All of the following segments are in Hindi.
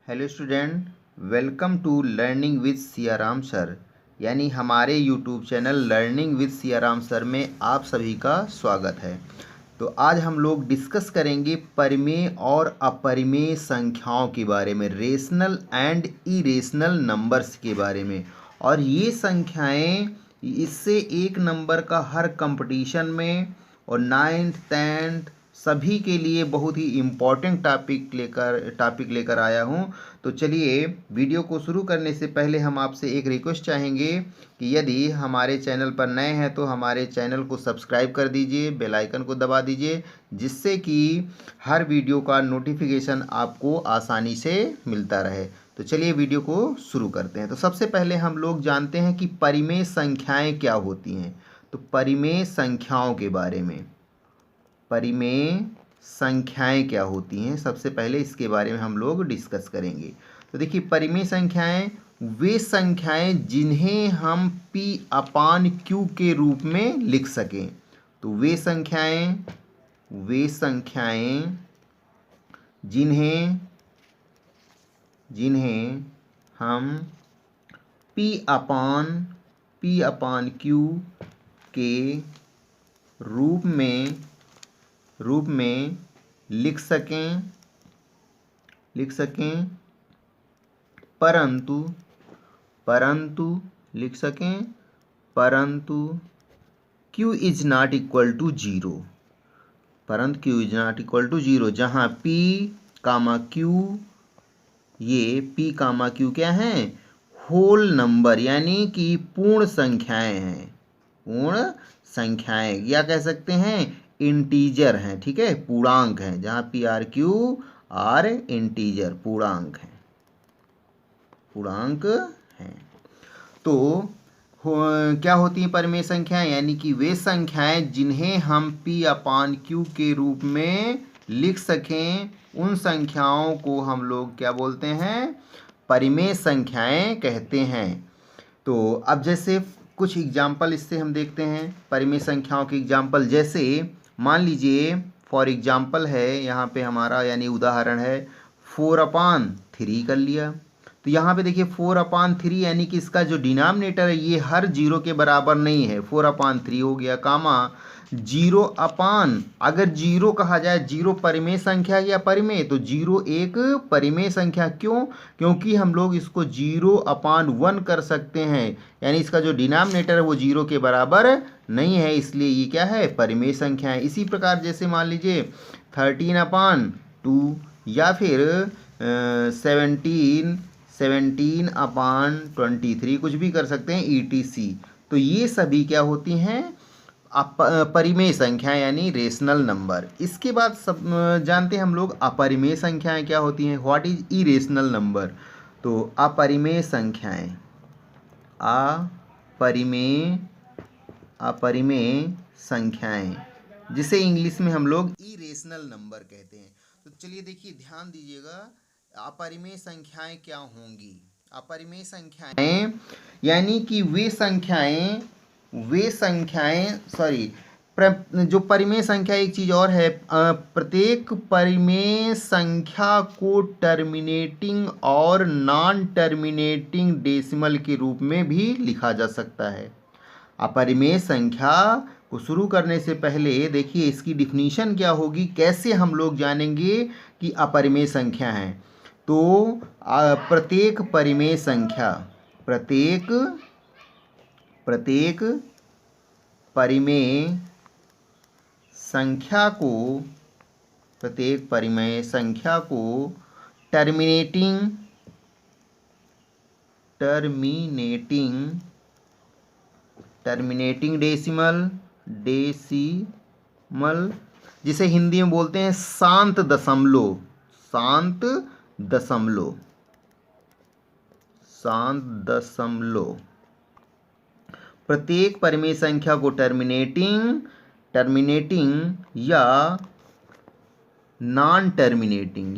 Hello student, welcome to learning with Siyaram sir. यानी हमारे YouTube channel learning with Siyaram sir में आप सभी का स्वागत है। तो आज हम लोग डिस्कस करेंगे परिमेय और अपरिमेय संख्याओं के बारे में, रेशनल एंड इरेशनल नंबर्स के बारे में। और ये संख्याएं, इससे एक नंबर का हर कंपटीशन में और 9th 10th सभी के लिए बहुत ही इम्पॉर्टेंट टॉपिक लेकर आया हूँ। तो चलिए, वीडियो को शुरू करने से पहले हम आपसे एक रिक्वेस्ट चाहेंगे कि यदि हमारे चैनल पर नए हैं तो हमारे चैनल को सब्सक्राइब कर दीजिए, बेल आइकन को दबा दीजिए, जिससे कि हर वीडियो का नोटिफिकेशन आपको आसानी से मिलता रहे। तो चलिए वीडियो को शुरू करते हैं। तो सबसे पहले हम लोग जानते हैं कि परिमेय संख्याएं क्या होती हैं। तो परिमेय संख्याओं के बारे में, परिमेय संख्याएं क्या होती हैं, सबसे पहले इसके बारे में हम लोग डिस्कस करेंगे। तो देखिए, परिमेय संख्याएं वे संख्याएं जिन्हें हम P/Q के रूप में लिख सकें। तो वे संख्याएं जिन्हें हम P/Q के रूप में लिख सकें, परंतु Q is not equal to zero, जहाँ P/Q, ये P/Q क्या है, होल नंबर यानी कि पूर्ण संख्याएं या कह सकते हैं इंटीजर हैं, ठीक है, पूर्णांक हैं। जहाँ P/Q आर इंटीजर, पूर्णांक हैं। तो क्या होती हैं परिमेय संख्याएं, यानी कि वे संख्याएं जिन्हें हम P/Q के रूप में लिख सकें, उन संख्याओं को हम लोग क्या बोलते हैं, परिमेय संख्याएं कहते हैं। तो अब जैसे कुछ एग्जाम्पल इससे हम देखते हैं, परिमेय संख्याओं के एग्जाम्पल। जैसे मान लीजिए, फॉर एग्जाम्पल है यहाँ पे हमारा, यानी उदाहरण है 4/3 कर लिया। तो यहाँ पे देखिए 4/3 यानी कि इसका जो डिनोमिनेटर है ये हर जीरो के बराबर नहीं है, 4/3 हो गया, कामा 0/, अगर जीरो कहा जाए, जीरो परिमेय संख्या या परिमेय, तो जीरो एक परिमेय संख्या। क्यों? क्योंकि हम लोग इसको 0/1 कर सकते हैं, यानी इसका जो डिनोमिनेटर है वो जीरो के बराबर नहीं है, इसलिए ये क्या है, परिमेय संख्या है। इसी प्रकार जैसे मान लीजिए 13/2 या फिर 17/23, कुछ भी कर सकते हैं, ETC। तो ये सभी क्या होती हैं, परिमेय संख्या यानी रेशनल नंबर। इसके बाद सब जानते हैं हम लोग अपरिमेय संख्याएं क्या होती हैं, व्हाट इज इरेशनल नंबर। तो अपरिमेय संख्याएं जिसे इंग्लिश में हम लोग इरेशनल नंबर कहते हैं। तो चलिए देखिए, ध्यान दीजिएगा, अपरिमेय संख्याएं क्या होंगी। अपरिमेय संख्याएं यानी कि वे संख्याएं जो परिमेय संख्या, एक चीज और है, प्रत्येक परिमेय संख्या को टर्मिनेटिंग और नॉन टर्मिनेटिंग डेसिमल के रूप में भी लिखा जा सकता है। अपरिमेय संख्या को शुरू करने से पहले देखिए इसकी डिफिनीशन क्या होगी, कैसे हम लोग जानेंगे कि अपरिमेय संख्या है। तो प्रत्येक परिमेय संख्या, प्रत्येक परिमेय संख्या को टर्मिनेटिंग डेसिमल, जिसे हिंदी में बोलते हैं शांत दशमलव। प्रत्येक परिमेय संख्या को टर्मिनेटिंग या non terminating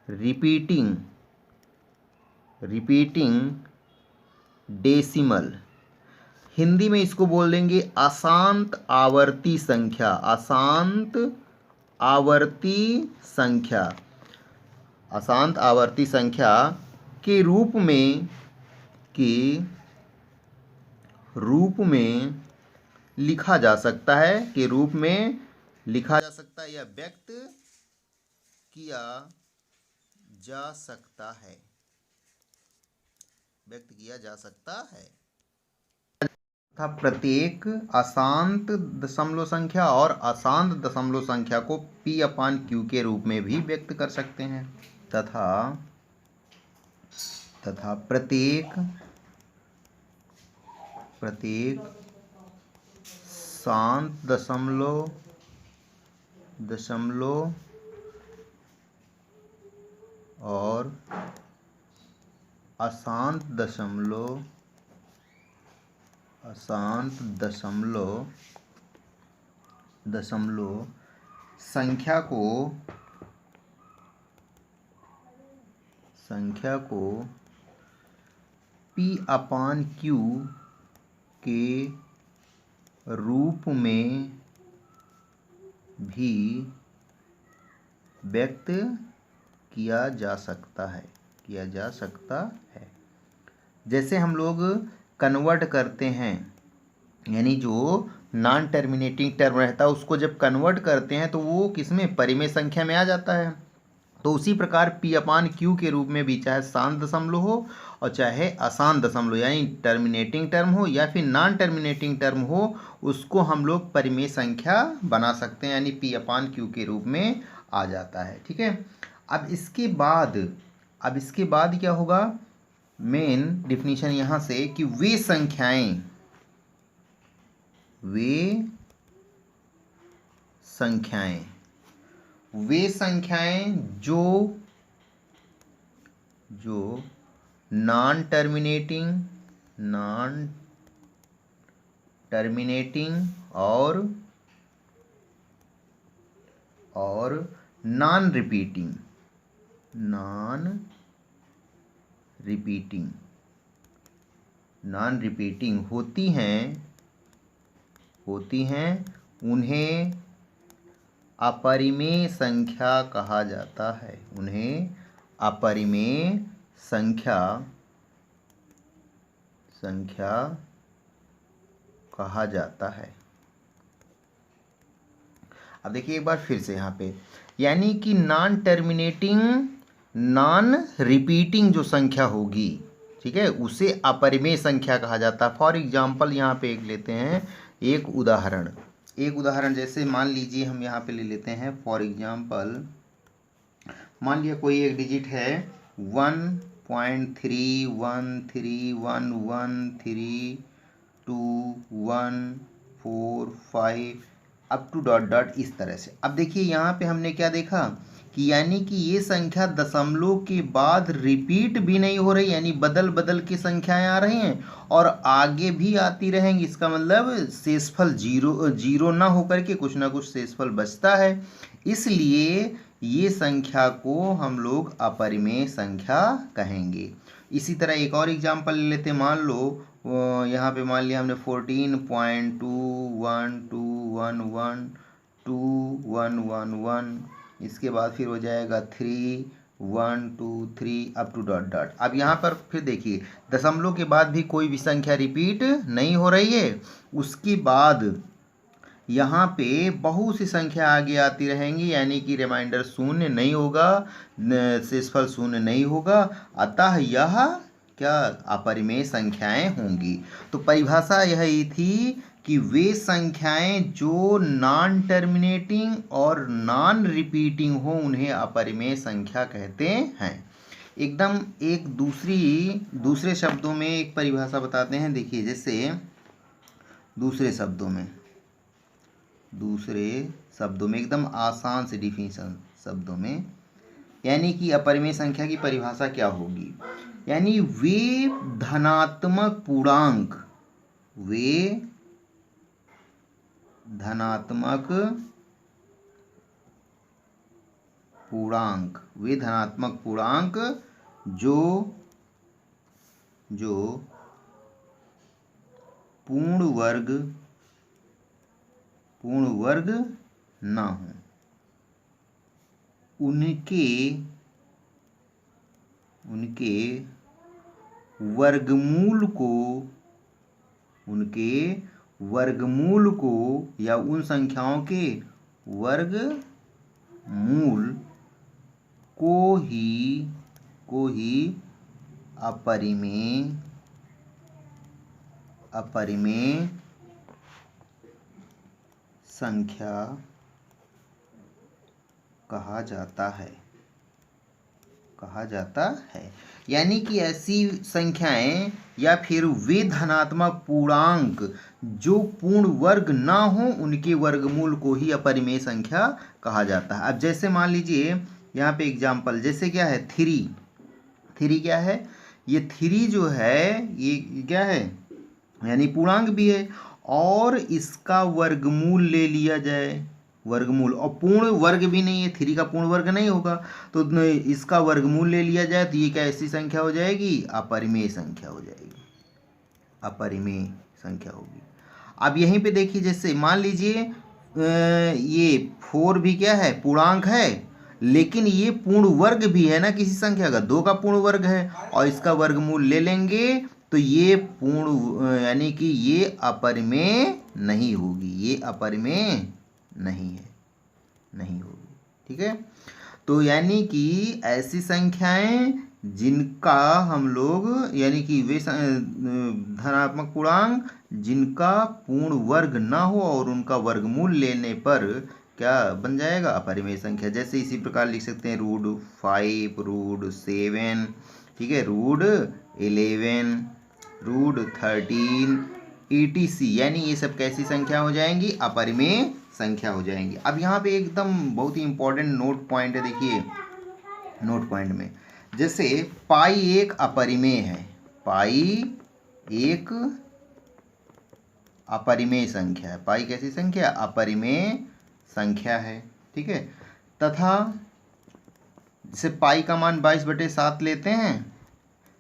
repeating decimal, Hindi में इसको बोल देंगे अशांत आवर्ती संख्या। अशांत आवर्ती संख्या, अशांत आवर्ती संख्या के रूप में लिखा जा सकता है, के रूप में लिखा जा सकता है या व्यक्त किया जा सकता है, व्यक्त किया जा सकता है। तथा प्रत्येक अशांत दशमलव संख्या और अशांत दशमलव संख्या को P/Q के रूप में भी व्यक्त कर सकते हैं। तथा प्रत्येक शांत दशमलव और अशांत दशमलव संख्या को P/Q के रूप में भी व्यक्त किया जा सकता है, जैसे हम लोग कन्वर्ट करते हैं, यानी जो नॉन टर्मिनेटिंग टर्म रहता है उसको जब कन्वर्ट करते हैं तो वो किसमें, परिमेय संख्या में आ जाता है। तो उसी प्रकार P/Q के रूप में भी चाहे शांत दशमलव हो और चाहे अशांत दशमलव, यानी टर्मिनेटिंग टर्म हो या फिर नॉन टर्मिनेटिंग टर्म हो, उसको हम लोग परिमेय संख्या बना सकते हैं, यानी P/Q के रूप में आ जाता है। ठीक है। अब इसके बाद क्या होगा, मेन डिफिनीशन यहाँ से कि वे संख्याएं जो नॉन टर्मिनेटिंग और नॉन रिपीटिंग होती हैं, उन्हें अपरिमेय संख्या कहा जाता है। कहा जाता है। अब देखिए एक बार फिर से यहाँ पे, यानी कि नॉन टर्मिनेटिंग नॉन रिपीटिंग जो संख्या होगी, ठीक है, उसे अपरिमेय संख्या कहा जाता है। फॉर एग्जाम्पल यहाँ पे एक लेते हैं एक उदाहरण जैसे मान लीजिए हम यहाँ पे ले लेते हैं, फॉर एग्जाम्पल मान लिया कोई एक डिजिट है 1.313113214 अप टू डॉट डॉट इस तरह से। अब देखिए यहाँ पे हमने क्या देखा कि यानी कि ये संख्या दशमलव के बाद रिपीट भी नहीं हो रही, यानी बदल बदल के संख्याएं आ रही हैं और आगे भी आती रहेंगी। इसका मतलब शेषफल जीरो ना होकर के कुछ ना कुछ शेषफल बचता है, इसलिए ये संख्या को हम लोग अपरिमेय संख्या कहेंगे। इसी तरह एक और एग्जाम्पल ले लेते हैं, मान लो यहाँ पे मान लिया हमने 14.21211211, इसके बाद फिर हो जाएगा 3 1 2 3 अप टू डॉट डॉट। अब यहाँ पर फिर देखिए दशमलव के बाद भी कोई भी संख्या रिपीट नहीं हो रही है, उसके बाद यहाँ पे बहुत सी संख्या आगे आती रहेंगी, यानी कि रिमाइंडर शून्य नहीं होगा, शेषफल शून्य नहीं होगा, अतः यह क्या अपरिमेय संख्याएं होंगी। तो परिभाषा यही थी कि वे संख्याएं जो नॉन टर्मिनेटिंग और नॉन रिपीटिंग हो उन्हें अपरिमेय संख्या कहते हैं। एकदम एक दूसरे शब्दों में एक परिभाषा बताते हैं। देखिए जैसे दूसरे शब्दों में एकदम आसान से डिफिनीशन शब्दों में, यानी कि अपरिमेय संख्या की परिभाषा क्या होगी, यानी वे धनात्मक पूर्णांक जो पूर्ण वर्ग ना हो, उनके वर्गमूल को या उन संख्याओं के वर्गमूल को ही अपरिमेय संख्या कहा जाता है। यानी कि ऐसी संख्याएं या फिर वे धनात्मक पूर्णांक जो पूर्ण वर्ग ना हो, उनके वर्गमूल को ही अपरिमेय संख्या कहा जाता है। अब जैसे मान लीजिए यहाँ पे एग्जाम्पल, जैसे क्या है, 3 क्या है, ये 3 जो है ये क्या है, यानी पूर्णांक भी है, और इसका वर्गमूल ले लिया जाए, वर्गमूल, और पूर्ण वर्ग भी नहीं है, 3 का पूर्ण वर्ग नहीं होगा, तो इसका वर्गमूल ले लिया जाए तो ये क्या ऐसी संख्या हो जाएगी, अपरिमेय संख्या हो जाएगी, अपरिमेय संख्या होगी। अब यहीं पे देखिए, जैसे मान लीजिए ये 4 भी क्या है, पूर्णांक है, लेकिन ये पूर्ण वर्ग भी है ना किसी संख्या का, 2 का पूर्ण वर्ग है, और इसका वर्गमूल ले लेंगे तो ये पूर्ण, यानी कि ये अपरिमेय नहीं होगी, ये अपरिमेय नहीं होगी। ठीक है, तो यानी कि ऐसी संख्याएं जिनका हम लोग, यानी कि वे धनात्मक पूर्णांक जिनका पूर्ण वर्ग ना हो और उनका वर्गमूल लेने पर क्या बन जाएगा, अपरिमेय संख्या। जैसे इसी प्रकार लिख सकते हैं √5, √7, ठीक है, √11, √13, etc, यानी ये सब कैसी संख्या हो जाएंगी, अपरिमेय संख्या हो जाएंगी। अब यहाँ पे एकदम बहुत ही इंपॉर्टेंट नोट पॉइंट है, देखिए नोट पॉइंट में, जैसे पाई एक अपरिमेय है, पाई एक अपरिमेय संख्या है, पाई कैसी संख्या, अपरिमेय संख्या है। ठीक है, तथा जैसे पाई का मान 22/7 लेते हैं,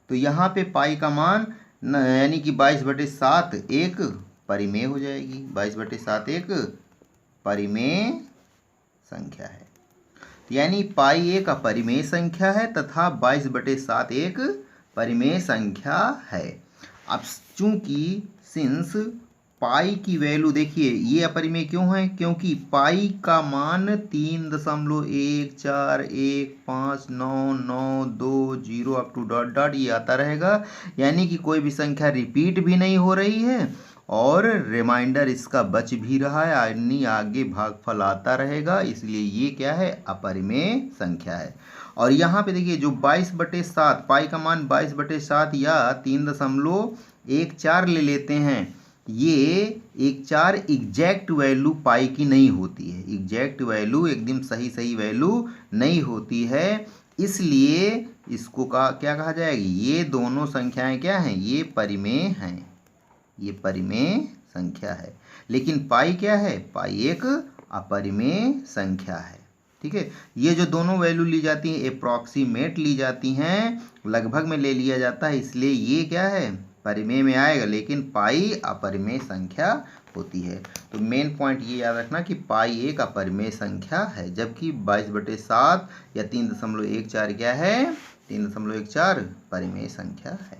तो यहाँ पे पाई का मान यानी कि 22/7 एक परिमेय हो जाएगी, 22/7 एक परिमेय संख्या है। यानी पाई एक अपरिमेय संख्या है तथा 22/7 एक परिमेय संख्या है। अब चूंकि सिंस पाई की वैल्यू, देखिए ये अपरिमेय क्यों है, क्योंकि पाई का मान 3.1415992 अप टू डॉट डॉट ये आता रहेगा, यानी कि कोई भी संख्या रिपीट भी नहीं हो रही है और रिमाइंडर इसका बच भी रहा है, यानी आगे भागफल आता रहेगा, इसलिए ये क्या है, अपरिमेय संख्या है। और यहाँ पे देखिए जो 22/7, पाई का मान 22/7 या 3.14 ले लेते हैं, ये 14 एग्जैक्ट वैल्यू पाई की नहीं होती है, एग्जैक्ट वैल्यू एकदम सही वैल्यू नहीं होती है, इसलिए इसको क्या कहा जाएगी, ये दोनों संख्याएं क्या हैं, ये परिमेय हैं, ये परिमेय संख्या है। लेकिन पाई क्या है, पाई एक अपरिमेय संख्या है। ठीक है, ये जो दोनों वैल्यू ली जाती हैं अप्रॉक्सीमेट ली जाती हैं, लगभग में ले लिया जाता है, इसलिए ये क्या है, परिमेय में आएगा, लेकिन पाई अपरिमेय संख्या होती है। तो मेन पॉइंट ये याद रखना कि पाई एक अपरिमेय संख्या है, जबकि 22/7 या 3.14 क्या है, 3.14 परिमेय संख्या है।